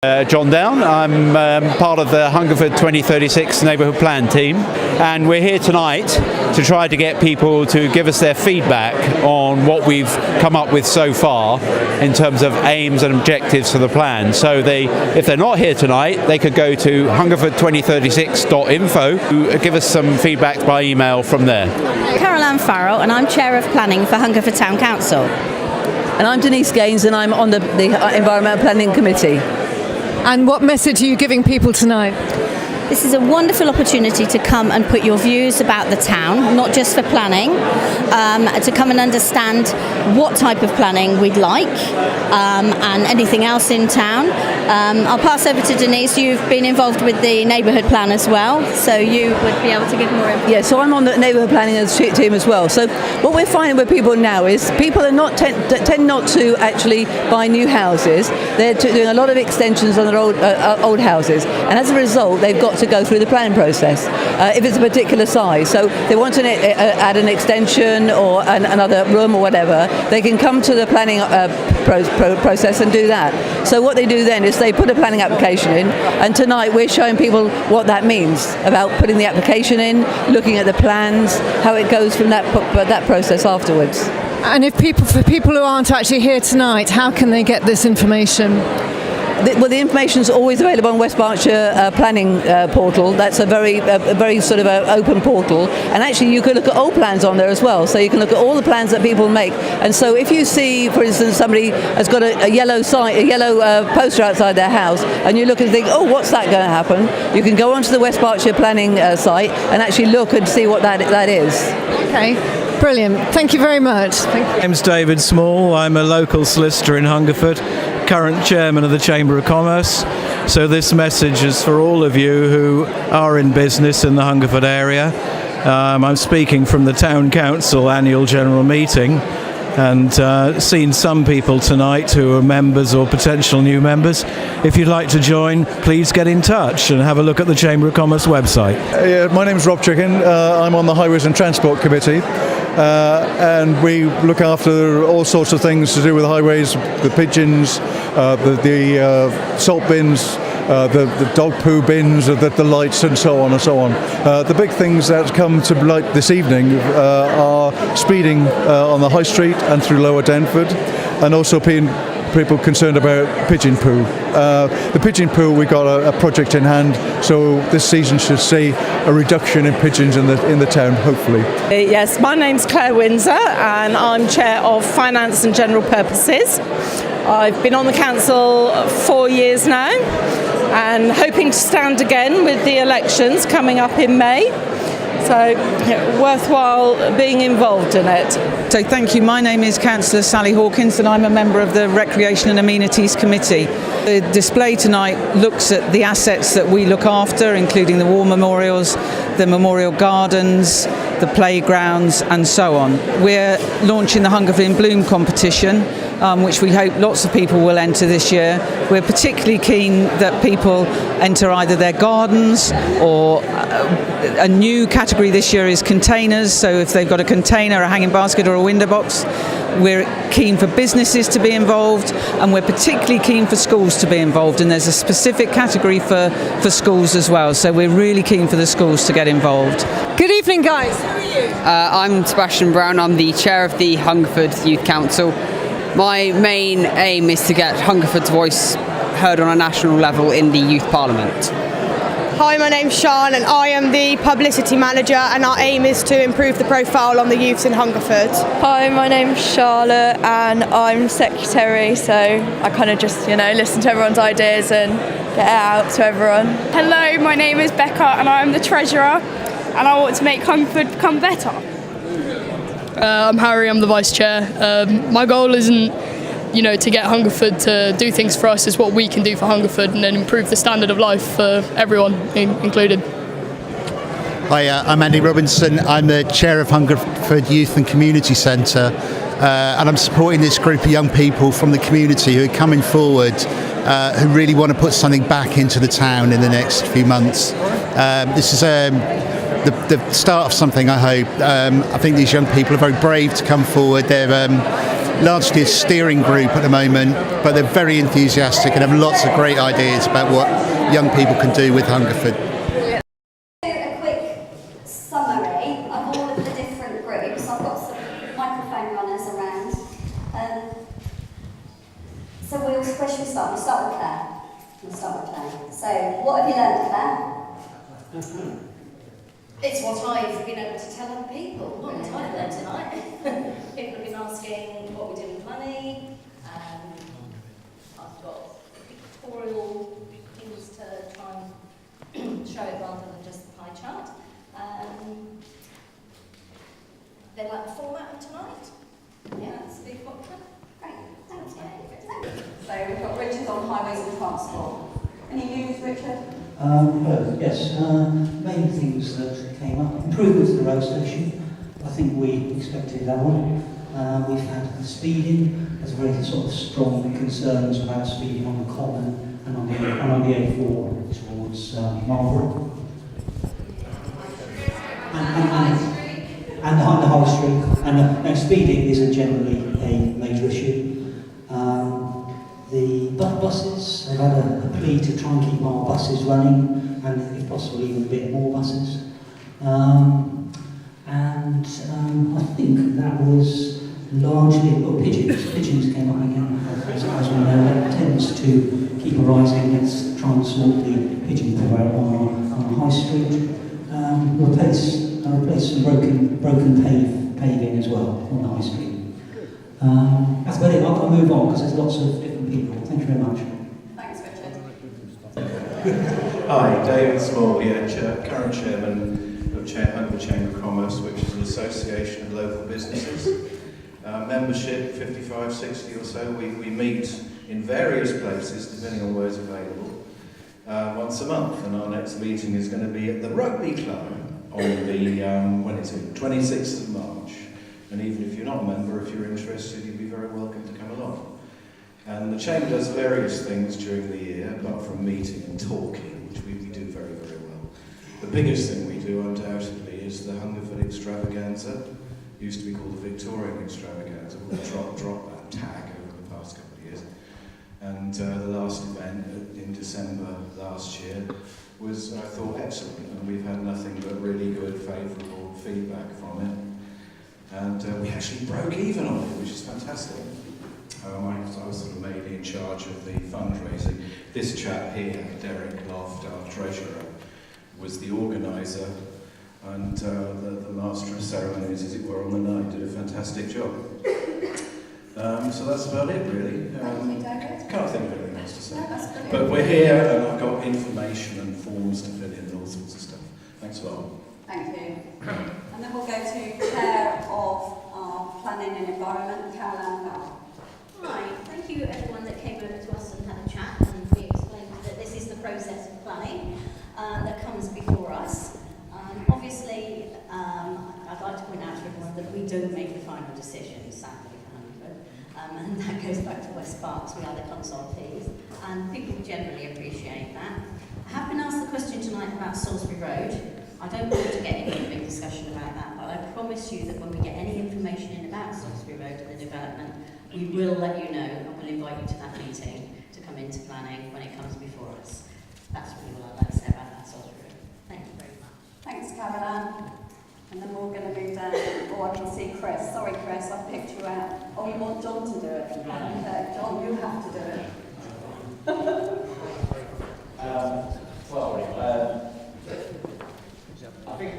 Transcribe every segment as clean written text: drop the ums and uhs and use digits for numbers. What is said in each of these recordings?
John Down. I'm part of the Hungerford 2036 neighbourhood plan team, and we're here tonight to try to get people to give us their feedback on what we've come up with so far in terms of aims and objectives for the plan. So if they're not here tonight, they could go to hungerford2036.info to give us some feedback by email from there. Caroline Farrell, and I'm Chair of Planning for Hungerford Town Council. And I'm Denise Gaines, and I'm on the Environmental Planning Committee. And what message are you giving people tonight? This is a wonderful opportunity to come and put your views about the town, not just for planning, to come and understand what type of planning we'd like and anything else in town. I'll pass over to Denise. You've been involved with the neighbourhood plan as well, so you would be able to give more information. Yeah, so I'm on the neighbourhood planning team as well. So what we're finding with people now is people are tend not to actually buy new houses. They're doing a lot of extensions on their old houses, and as a result, they've got to go through the planning process if it's a particular size. So they want to add an extension or another room or whatever, they can come to the planning process and do that. So what they do then is they put a planning application in, and tonight we're showing people what that means about putting the application in, looking at the plans, how it goes from that process afterwards. And for people who aren't actually here tonight, how can they get this information? The information is always available on West Berkshire planning portal. That's a very sort of open portal, and actually you can look at old plans on there as well. So you can look at all the plans that people make. And so if you see, for instance, somebody has got a yellow poster outside their house, and you look and think, oh, what's that going to happen? You can go onto the West Berkshire planning site and actually look and see what that is. Okay. Brilliant. Thank you very much. My name's David Small. I'm a local solicitor in Hungerford, current chairman of the Chamber of Commerce. So this message is for all of you who are in business in the Hungerford area. I'm speaking from the Town Council annual general meeting, and seen some people tonight who are members or potential new members. If you'd like to join, please get in touch and have a look at the Chamber of Commerce website. My name's Rob Chicken. I'm on the Highways and Transport Committee. And we look after all sorts of things to do with highways, the pigeons, the salt bins, the dog poo bins, the lights, and so on and so on. The big things that come to light this evening are speeding on the High Street and through Lower Denford, and also people concerned about pigeon poo. The pigeon poo, we got a project in hand, so this season should see a reduction in pigeons in the town, hopefully. Yes, my name's Claire Windsor, and I'm Chair of Finance and General Purposes. I've been on the council 4 years now, and hoping to stand again with the elections coming up in May. So worthwhile being involved in it. So thank you. My name is Councillor Sally Hawkins, and I'm a member of the Recreation and Amenities Committee. The display tonight looks at the assets that we look after, including the war memorials, the memorial gardens, the playgrounds, and so on. We're launching the Hungerford in Bloom competition, which we hope lots of people will enter this year. We're particularly keen that people enter either their gardens, or a new category this year is containers. So if they've got a container, a hanging basket, or a window box. We're keen for businesses to be involved, and we're particularly keen for schools to be involved, and there's a specific category for schools as well, so we're really keen for the schools to get involved. Good evening, guys. Who are you? I'm Sebastian Brown. I'm the chair of the Hungerford Youth Council. My main aim is to get Hungerford's voice heard on a national level in the Youth Parliament. Hi, my name's Sean, and I am the publicity manager, and our aim is to improve the profile on the youths in Hungerford. Hi, my name's Charlotte, and I'm secretary, so I kind of just, listen to everyone's ideas and get it out to everyone. Hello, my name is Becca, and I'm the treasurer, and I want to make Hungerford become better. I'm Harry, I'm the vice chair. My goal isn't to get Hungerford to do things for us, is what we can do for Hungerford and then improve the standard of life for everyone, included. Hi, I'm Andy Robinson. I'm the chair of Hungerford Youth and Community Centre, and I'm supporting this group of young people from the community who are coming forward, who really want to put something back into the town in the next few months. This is the start of something, I hope. I think these young people are very brave to come forward. They're largely a steering group at the moment, but they're very enthusiastic and have lots of great ideas about what young people can do with Hungerford. A quick summary of all of the different groups. I've got some microphone runners around. So where should we start? We'll start with Claire. So what have you learned, Claire? It's what I've been able to tell other people. What I've learned tonight. People have been asking what we do with money. I've got pictorial things to try and show it rather than just the pie chart. They like the format of tonight. Yeah, that's a big popular. Great, thanks. So we've got Richard on highways and transport. Any news, Richard? Yes, main things that came up. Improvements to the road station. I think we expected that one. We've had speeding. There's very sort of strong concerns about speeding on the common and on the A4 towards Marlborough. And on the High Street. And speeding isn't generally a major issue. The buses, they've had a plea to try and keep our buses running, and if possible even a bit more buses. I think that was largely, pigeons. Pigeons came up again, as we know, that tends to keep arising. Let's try and sort the pigeon pool out on the High Street. Replace some broken paving as well on the High Street. That's about it. I'll move on because there's lots of different people. Thank you very much. Thanks, Richard. Hi, David Small here, current chairman of Hungerford Chamber of Commerce, which is an association of local businesses. Membership 55, 60 or so. We meet in various places, depending on where it's available, once a month. And our next meeting is going to be at the Rugby Club on the, when is it, 26th of March. And even if you're not a member, if you're interested, you'd be very welcome to come along. And the Chamber does various things during the year, apart from meeting and talking, which we do very, very well. The biggest thing we do, undoubtedly, is the Hungerford Extravaganza. Used to be called the Victorian Extravaganza. We'll drop that tag over the past couple of years. And the last event in December last year was, I thought, excellent. And we've had nothing but really good, favourable feedback from it. And we actually broke even on it, which is fantastic. I was sort of mainly in charge of the fundraising. This chap here, Derek Loft, our treasurer, was the organiser, and the master of ceremonies, as it were, on the night, did a fantastic job. So that's about it, really. Can't think of anything else to say. No, but we're here, and I've got information and forms to fill in and all sorts of stuff. Thanks a lot. Thank you. And then we'll go to Chair of our Planning and Environment, Caroline Bell. Hi, thank you everyone that came over to us and had a chat, and we explained that this is the process of planning that comes before us. Obviously, I'd like to point out to everyone that we don't make the final decision, sadly, for Hungerford, and that goes back to West Berks. We are the consultees, and people generally appreciate that. I have been asked the question tonight about Salisbury Road. I don't want to get into a big discussion about that, but I promise you that when we get any information in about Salisbury Road and the development, we will let you know, and we'll invite you to that meeting to come into planning when it comes before us. That's really what I'd like to say about that Salisbury Road. Thank you very much. Thanks, Caroline. And then we're going to move down. Oh, I can see Chris. Sorry, Chris, I've picked you out. Oh, you want John to do it? Okay, John, you have to do it. I think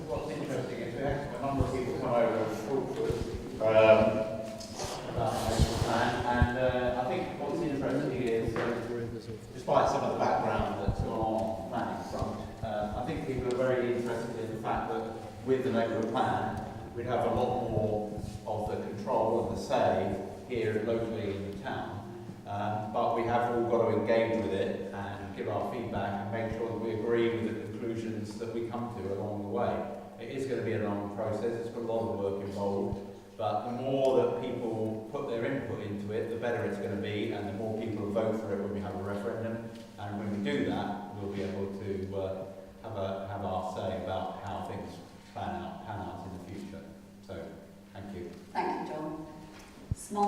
what's interesting is we had a number of people come over and talk to us about the plan, and I think what's interesting is, despite some of the background that's gone on planning front, I think people are very interested in the fact that with the neighbourhood plan, we'd have a lot more of the control and the say here locally in the town. But we have all got to engage with it and give our feedback and make sure that we agree with the conclusions that we come to along the way. It is going to be a long process, it's got a lot of work involved, but the more that people put their input into it, the better it's going to be, and the more people will vote for it when we have a referendum. And when we do that, we'll be able to have our say about how things pan out in the future. So, thank you. Thank you, John. Smart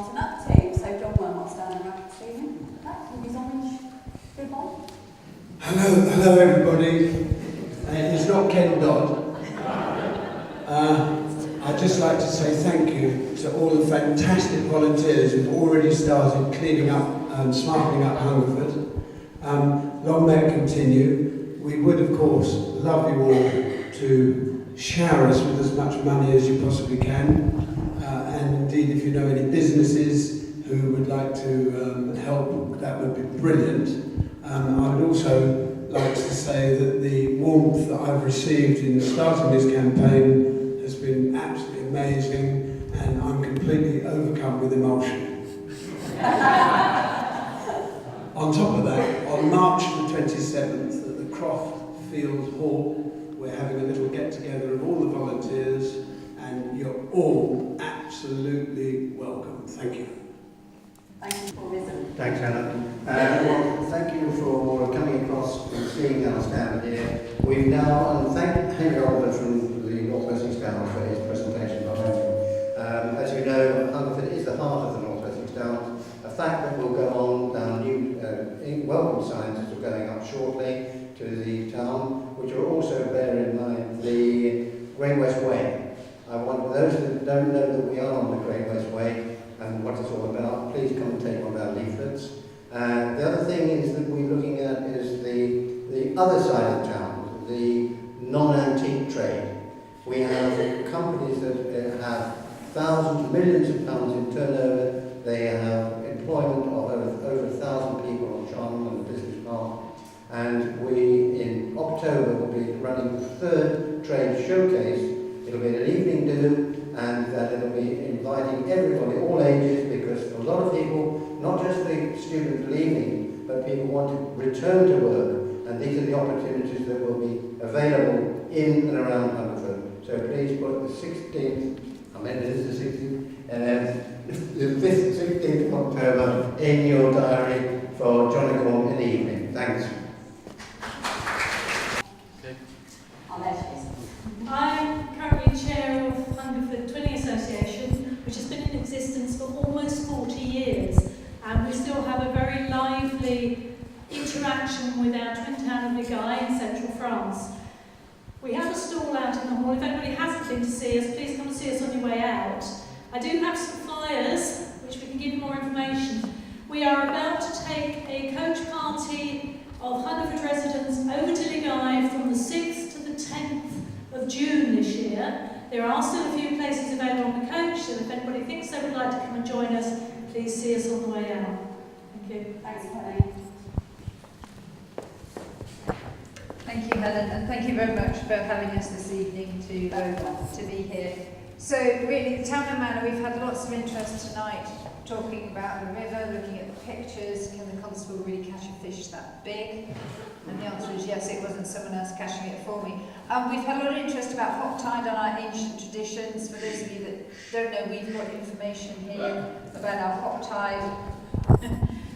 Hello everybody. It's not Ken Dodd. I'd just like to say thank you to all the fantastic volunteers who've already started cleaning up and smartening up Hungerford. Long may it continue. We would of course love you all to shower us with as much money as you possibly can. And indeed if you know any businesses who would like to help, that would be brilliant. I would also like to say that the warmth that I've received in starting this campaign has been absolutely amazing, and I'm completely overcome with emotion. On top of that, on March the 27th at the Croft Field Hall, we're having a little get-together of all the volunteers, and you're all absolutely welcome. Thank you. Thank you for visiting. Thanks, Helen. Well, thank you for coming across and seeing our stand here. We've now, and thank Henry Oliver from the North West Downs for his presentation behind him. As you know, Hungerford is the heart of the North West Downs, a fact that will go on down new welcome signs that are going up shortly to the town, which will also bear in mind the Great West Way. I want those that don't know that we are on the Great West Way and what it's all about, please come and take one of our leaflets. The other thing is that we're looking at is the other side of town, the non-antique trade. We have companies that have thousands, millions of pounds in turnover. They have employment of over 1,000 people on Charnham and the Business Park. And we, in October, will be running the third trade showcase. It'll be an evening do, and that it'll be inviting everybody, all ages, because a lot of people, not just the students leaving, but people want to return to work, and these are the opportunities that will be available in and around Hungerford. So please put the 16th, I meant it is the 16th, the 16th of October in your diary for Johnny Corn in the evening. Thanks. I'm currently chair of Hungerford Twinning Association, which has been in existence for almost 40 years, and we still have a very lively interaction with our twin town of Ligai in central France. We have a stall out in the hall. If anybody hasn't been to see us, please come and see us on your way out. I do have some flyers, which we can give you more information. We are about to take a coach party of Hungerford residents over to Ligai from the 6th to the 10th of June this year. There are still a few places available on the coach, so if anybody thinks they would like to come and join us, please see us on the way out. Thank you. Thanks, Helen. Thank you, Helen, and thank you very much for having us this evening to be here. So really, the Town and Manor, we've had lots of interest tonight talking about the river, looking at the pictures. Can the constable really catch a fish that big? And the answer is yes, it wasn't someone else catching it for me. We've had a lot of interest about hot tide and our ancient traditions. For those of you that don't know, we've got information here about our hot tide.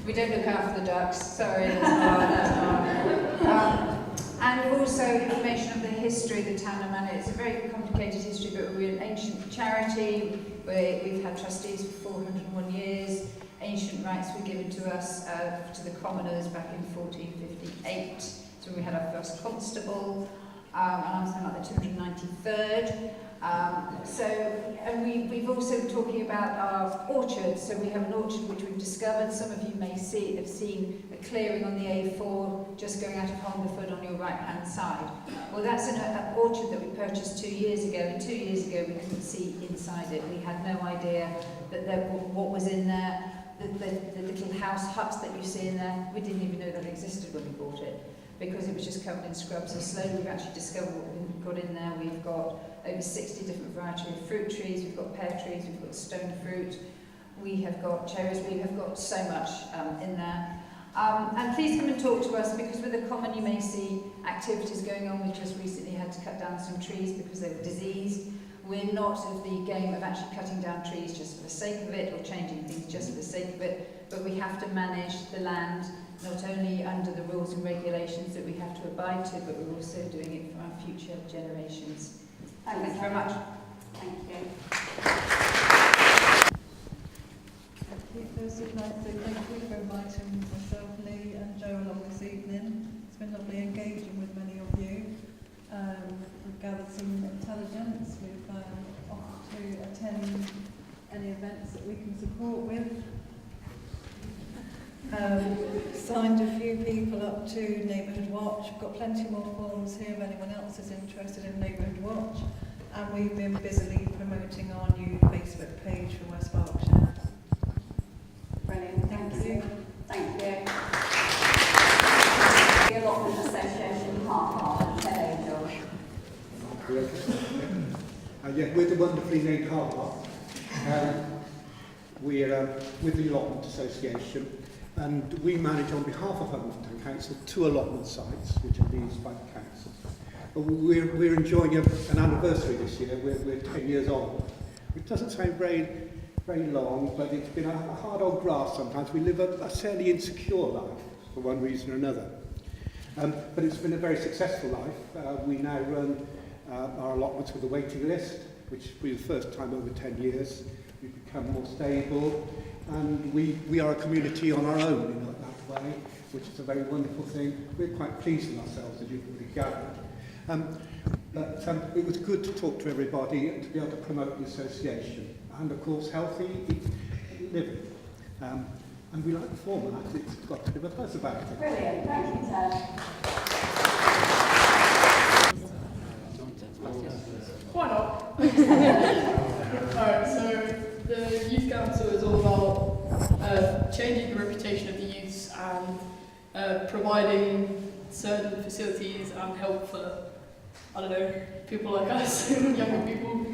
We don't look out for the ducks, sorry, that's hard. And also information of the history of the Town and Manor. It's a very complicated history, but we're an ancient charity. We've had trustees for 401 years. Ancient rights were given to us, to the commoners back in 1458. So we had our first constable, and I'm something like the 293rd. And we've also talking about our orchards. So we have an orchard which we've discovered. Some of you may have seen a clearing on the A4 just going out of Hungerford on your right-hand side. Well, that's an orchard that we purchased 2 years ago, and 2 years ago we couldn't see inside it. We had no idea that what was in there. The little house huts that you see in there, we didn't even know that existed when we bought it, because it was just covered in scrubs. So slowly we've actually discovered what we've got in there. We've got over 60 different varieties of fruit trees, we've got pear trees, we've got stone fruit, we have got cherries, we have got so much in there. And please come and talk to us, because with the common you may see activities going on. We just recently had to cut down some trees because they were diseased. We're not of the game of actually cutting down trees just for the sake of it, or changing things just for the sake of it, but we have to manage the land not only under the rules and regulations that we have to abide to, but we're also doing it for our future generations. Thank you very much. Thank you. First, I'd like to thank you for inviting myself, Lee and Joe along this evening. It's been lovely lead people up to Neighbourhood Watch. We've got plenty more forms here if anyone else is interested in Neighbourhood Watch. And we've been busily promoting our new Facebook page for West Berkshire. Brilliant, thank you. Thank you. The Allotment Association car park, Angel. Yeah, we're the wonderfully named car park. We're with the Allotment Association, and we manage on behalf of Hungerford Town Council 2 allotment sites which are leased by the council. We're enjoying an anniversary this year. We're 10 years old, which doesn't sound very long, but it's been a hard old graft sometimes. We live a fairly insecure life for one reason or another. But it's been a very successful life. We now run our allotments with a waiting list, which will be the first time over 10 years. We've become more stable, and we are a community on our own in that way, which is a very wonderful thing. We're quite pleased with ourselves, as you've already gathered. But it was good to talk to everybody and to be able to promote the association, and of course healthy living. And we like the format, it's got a bit of a buzz about it. Brilliant, thank you, Ted. Why not? Alright, so the Youth Council is all about changing the reputation of the youths and providing certain facilities and help for, I don't know, people like us, younger people,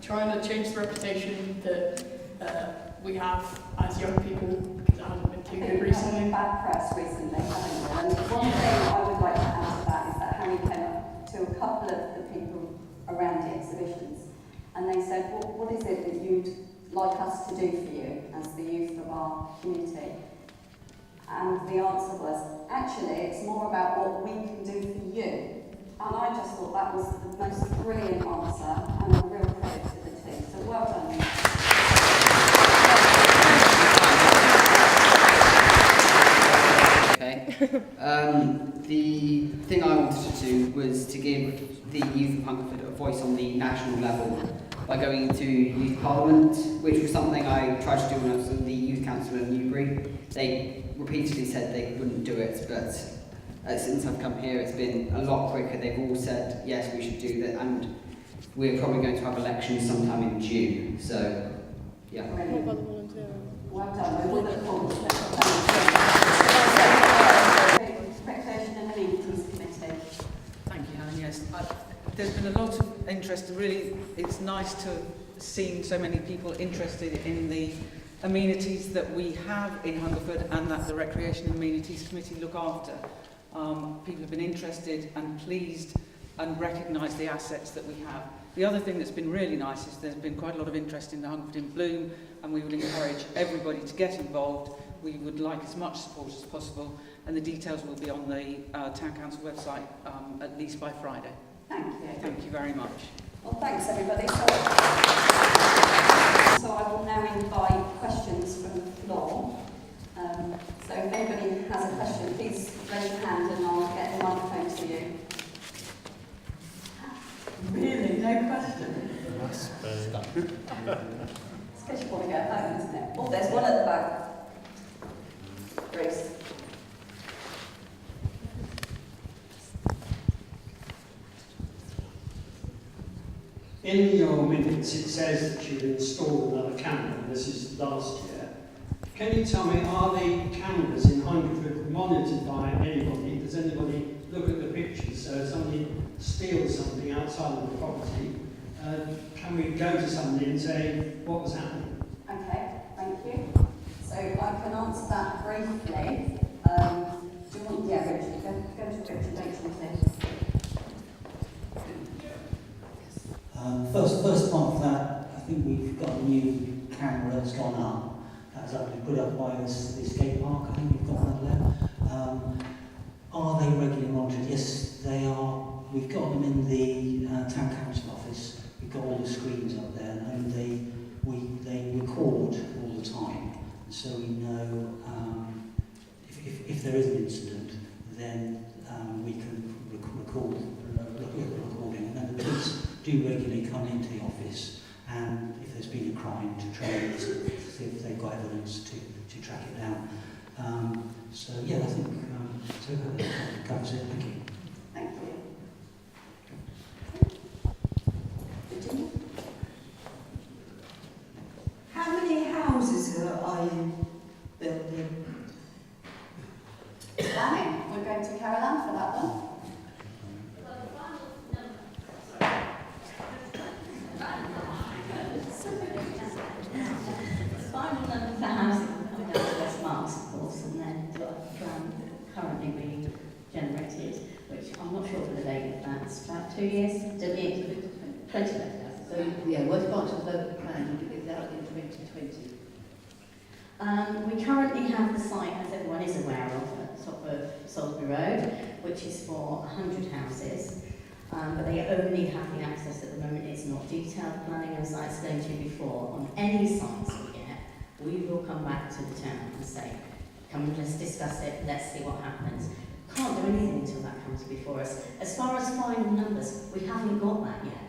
trying to change the reputation that we have as young people, because it hasn't been too good recently. Bad press recently, haven't you? And one thing I would like to add to that is that Harry came up to a couple of the people around the exhibitions, and they said, well, what is it that you'd like us to do for you as the youth of our community? And the answer was, actually, it's more about what we can do for you. And I just thought that was the most brilliant answer and a real credit to the team. So well done. Okay. The thing I wanted to do was to give the youth of Hungerford a voice on the national level by going to Youth Parliament, which was something I tried to do when I was in the Youth Council in Newbury. They repeatedly said they wouldn't do it, but since I've come here it's been a lot quicker. They've all said, yes, we should do that, and we're probably going to have elections sometime in June, so yeah. Well done. We look forward to Recreation and Amenities Committee. Thank you, Helen. Yes, there's been a lot of interest. Really, it's nice to have seen so many people interested in the amenities that we have in Hungerford and that the Recreation and Amenities Committee look after. People have been interested and pleased and recognise the assets that we have. The other thing that's been really nice is there's been quite a lot of interest in the Hungerford in Bloom, and we would encourage everybody to get involved. We would like as much support as possible, and the details will be on the Town Council website at least by Friday. Thank you. Thank you very much. Well, thanks everybody. So I will now invite questions from the floor. So if anybody has a question, please raise your hand and I'll get the microphone to you. Really? No question? It's because you want to go home, isn't it? Oh, there's one at the back. Bruce. In your minutes it says that you've installed another camera. This is last year. Can you tell me, are the cameras in Hungerford monitored by anybody? Does anybody look at the pictures? So if somebody steals something outside of the property, can we go to somebody and say what was happening? Okay, thank you. So I can answer that briefly. Do you want, yeah, Richard, go to Richard, please. First part of that, I think we've got a new camera that's gone up. That's actually put up by the skate park. I think we've got that there. Are they regularly monitored? Yes, they are. We've got them in the town council office. We've got all the screens up there, and they record all the time, so we know if there is an incident, then we can record the recording, and then the police do regularly come into the office, and if there's been a crime, to try and see if they've got evidence to track it down. So yeah, I think so that covers it. Thank you. Thank you. How many houses are you building? Planning. We're going to Caroline for that one. Final number for housing coming out of West Marks, of course, and then got a plan currently being generated, which I'm not sure for the date of that. It's about 2 years, 20 years. So yeah, West Marks development plan is out in 2020. We currently have the site, as everyone is aware of, at the top of Salisbury Road, which is for 100 houses. But they only have the access at the moment. It's not detailed planning, as I explained to you before. On any sites we get, we will come back to the town and say, come and let's discuss it, let's see what happens. Can't do anything until that comes before us. As far as final numbers, we haven't got that yet.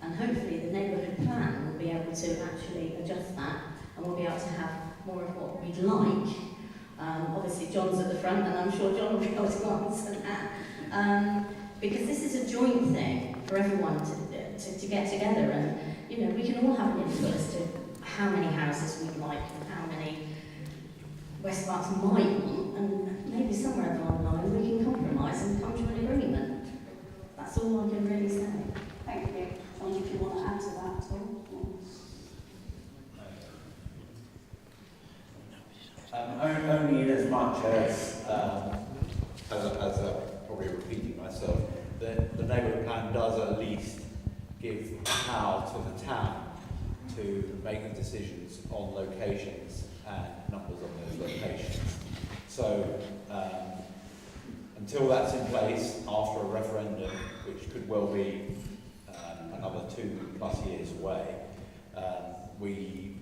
And hopefully the neighbourhood plan will be able to actually adjust that, and we'll be able to have more of what we'd like. Obviously John's at the front, and I'm sure John will be able to answer that. Because this is a joint thing for everyone to get together, and you know, we can all have an input as to how many houses we'd like and how many West Berks might want, and maybe somewhere along the line we can compromise and come to an agreement. That's all I can really say. Thank you. John, if you want to add to that at all? Only in as much as probably repeating myself, the neighbourhood plan does at least give power to the town to make the decisions on locations and numbers on those locations. So until that's in place after a referendum, which could well be another 2+ years away, we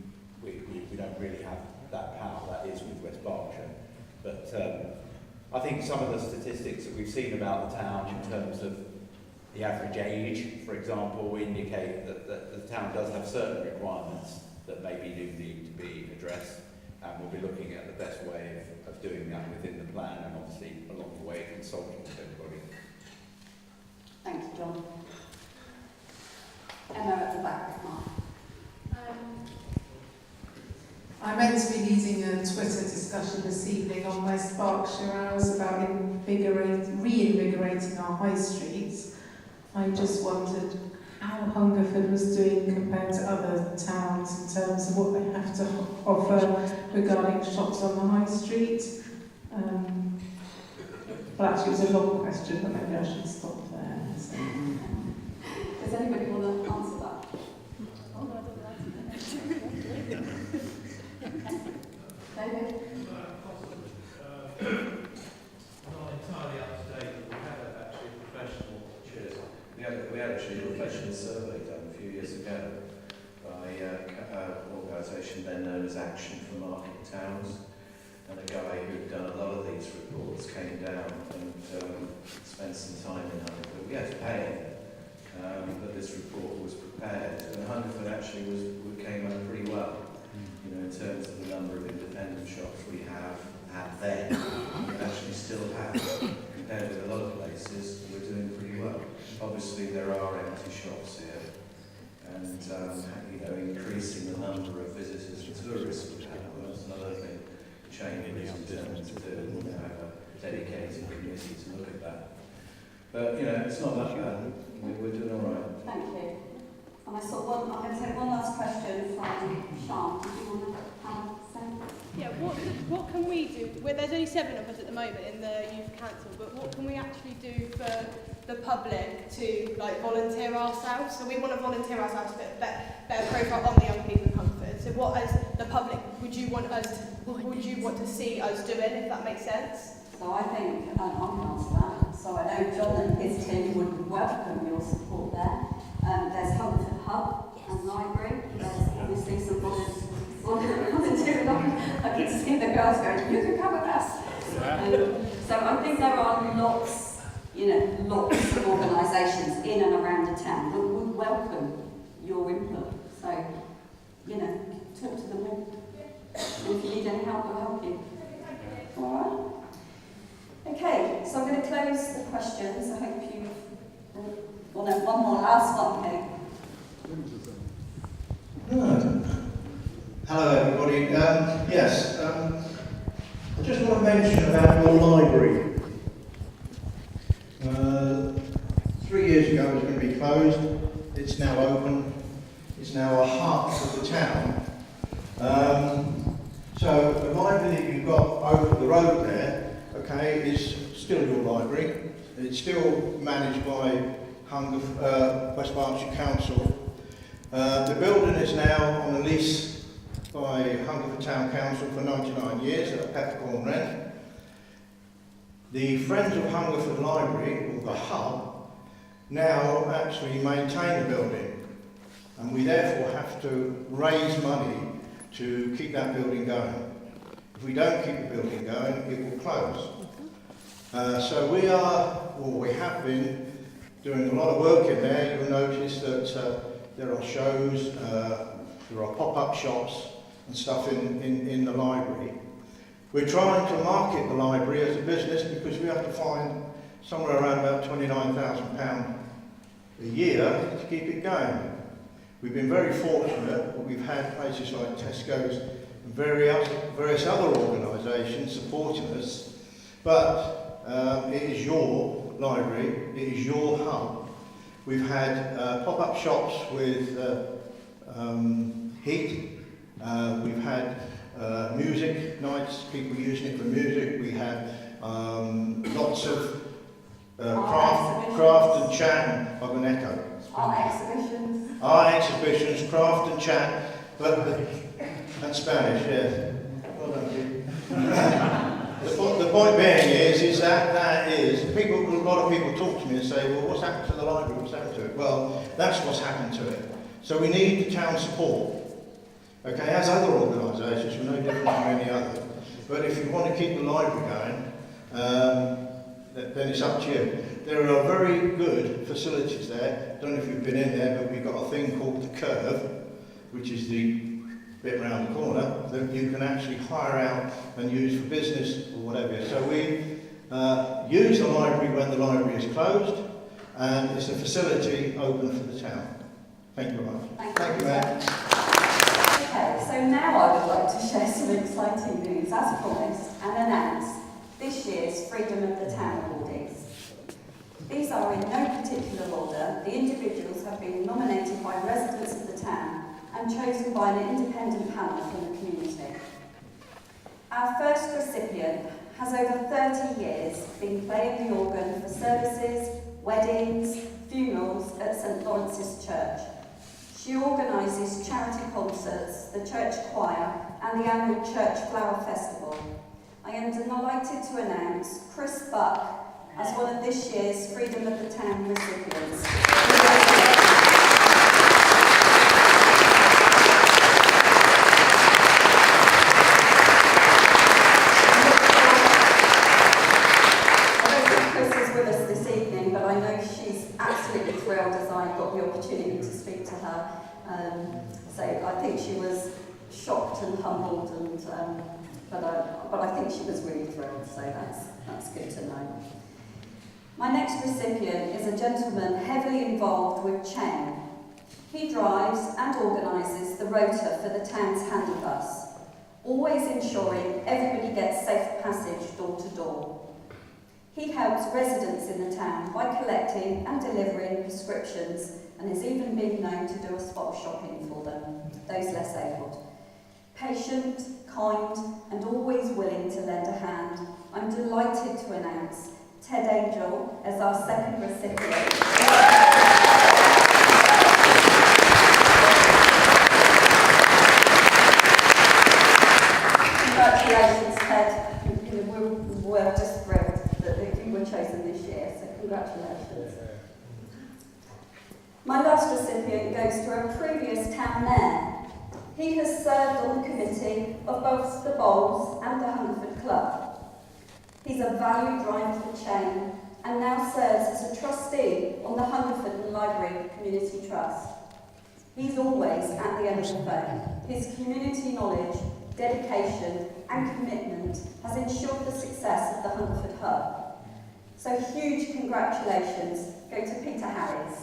don't really have that power. That is with West Berkshire. But I think some of the statistics that we've seen about the town in terms of the average age, for example, indicate that the town does have certain requirements that maybe do need to be addressed, and we'll be looking at the best way of doing that within the plan, and obviously along the way consulting with everybody. Thank you, John. Emma at the back. I'm meant to be leading a Twitter discussion this evening on West Berkshire Hours about reinvigorating our high streets. I just wondered how Hungerford was doing compared to other towns in terms of what they have to offer regarding shops on the high street. Well, actually, it was a long question, but maybe I should stop there. So. Does anybody want to answer that? David? Not entirely up to date, but we had actually a professional, we had actually a professional survey done a few years ago by an organisation then known as Action for Market Towns, and a guy who'd done a lot of these reports came down and spent some time in Hungerford. We had to pay him, but this report was prepared, and Hungerford actually came out pretty well. You know, in terms of the number of independent shops we have had then, we actually still have, compared with a lot of places, we're doing pretty well. Obviously there are empty shops here, and you know, increasing the number of visitors and tourists we have, well, that's another thing Shane is determined to do, and we have a dedicated committee to look at that. But you know, it's not that bad, we're doing all right. Thank you. And I'm going to take one last question from Sean. Did you want to say? Yeah, what can we do? Well, there's only 7 of us at the moment in the youth council, but what can we actually do for the public to volunteer ourselves? So we want to volunteer ourselves to get a better profile on the young people in Hungerford. So what, as the public, would you want to see us doing, if that makes sense? So I think I can answer that. So I know John and his team would welcome your support there. There's Hungerford Hub and Library. There's obviously some volunteering. I can see the girls going, you can come with us. So I think there are lots of organisations in and around the town that would welcome your input. So, talk to them all. And if you need any help, we'll help you. All right? so I'm going to close the questions. I hope you've... Well, no, one more, last one, Kate. Hello everybody. Yes, I just want to mention about your library. 3 years ago it was going to be closed. It's now open. It's now a heart of the town. So the library that you've got over the road there, okay, is still your library. It's still managed by West Berkshire Council. The building is now on a lease by Hungerford Town Council for 99 years at a peppercorn rent. The Friends of Hungerford Library, or the Hub, now actually maintain the building, and we therefore have to raise money to keep that building going. If we don't keep the building going, it will close. So we have been doing a lot of work in there. You'll notice that there are shows, there are pop-up shops and stuff in the library. We're trying to market the library as a business because we have to find somewhere around about £29,000 a year to keep it going. We've been very fortunate. We've had places like Tesco's and various other organisations supporting us, but it is your library, it is your hub. We've had pop-up shops with heat. We've had music nights, people using it for music. We had lots of craft and chat. I've an echo. Art exhibitions, craft and chat, and Spanish, yes. Well done, you. The point being is that a lot of people talk to me and say, well, what's happened to the library, what's happened to it? Well, that's what's happened to it. So we need the town support. Okay, as other organisations, we're no different from any other. But if you want to keep the library going, then it's up to you. There are very good facilities there. I don't know if you've been in there, but we've got a thing called the Curve, which is the bit round the corner that you can actually hire out and use for business or whatever. So we use the library when the library is closed, and it's a facility open for the town. Thank you very much. Thank you, Matt. Okay, so now I would like to share some exciting news, as promised, and announce this year's Freedom of the Town Awards. These are in no particular order. The individuals have been nominated by residents of the town and chosen by an independent panel from the community. Our first recipient has over 30 years been playing the organ for services, weddings, funerals at St Lawrence's Church. She organises charity concerts, the church choir and the annual Church Flower Festival. I am delighted to announce Chris Buck as one of this year's Freedom of the Town recipients. Chris is with us this evening, but I know she's absolutely thrilled as I got the opportunity to speak to her. So I think she was shocked and humbled, and but I think she was really thrilled. So that's good to know. My next recipient is a gentleman heavily involved with Cheng. He drives and organises the rota for the town's handy bus, always ensuring everybody gets safe passage door to door. He helps residents in the town by collecting and delivering prescriptions and has even been known to do a spot shopping for them, those less able. Patient, kind and always willing to lend a hand, I'm delighted to announce Ted Angel as our second recipient. Congratulations, Ted. We're just thrilled that you were chosen this year, so congratulations. My last recipient goes to a previous town mayor. He has served on the committee of both the Bowls and the Hungerford Club. He's a valued driver for Chain and now serves as a trustee on the Hungerford Library Community Trust. He's always at the end of the phone. His community knowledge, dedication and commitment has ensured the success of the Hungerford Hub. So huge congratulations go to Peter Harris.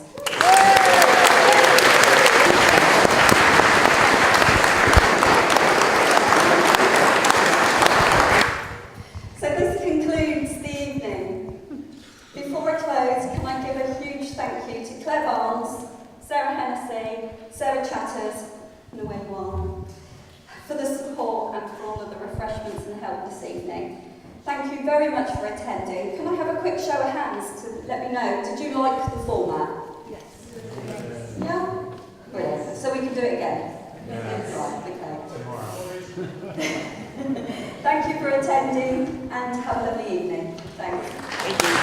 So this concludes the evening. Before I close, can I give a huge thank you to Claire Barnes, Sarah Hennessy, Sarah Chatters, and Owen Wan for the support and for all of the refreshments and help this evening. Thank you very much for attending. Can I have a quick show of hands to let me know, did you like the format? Yes. Yeah? Brilliant. So we can do it again? Yes. Right, okay. Thank you for attending and have a lovely evening. Thanks.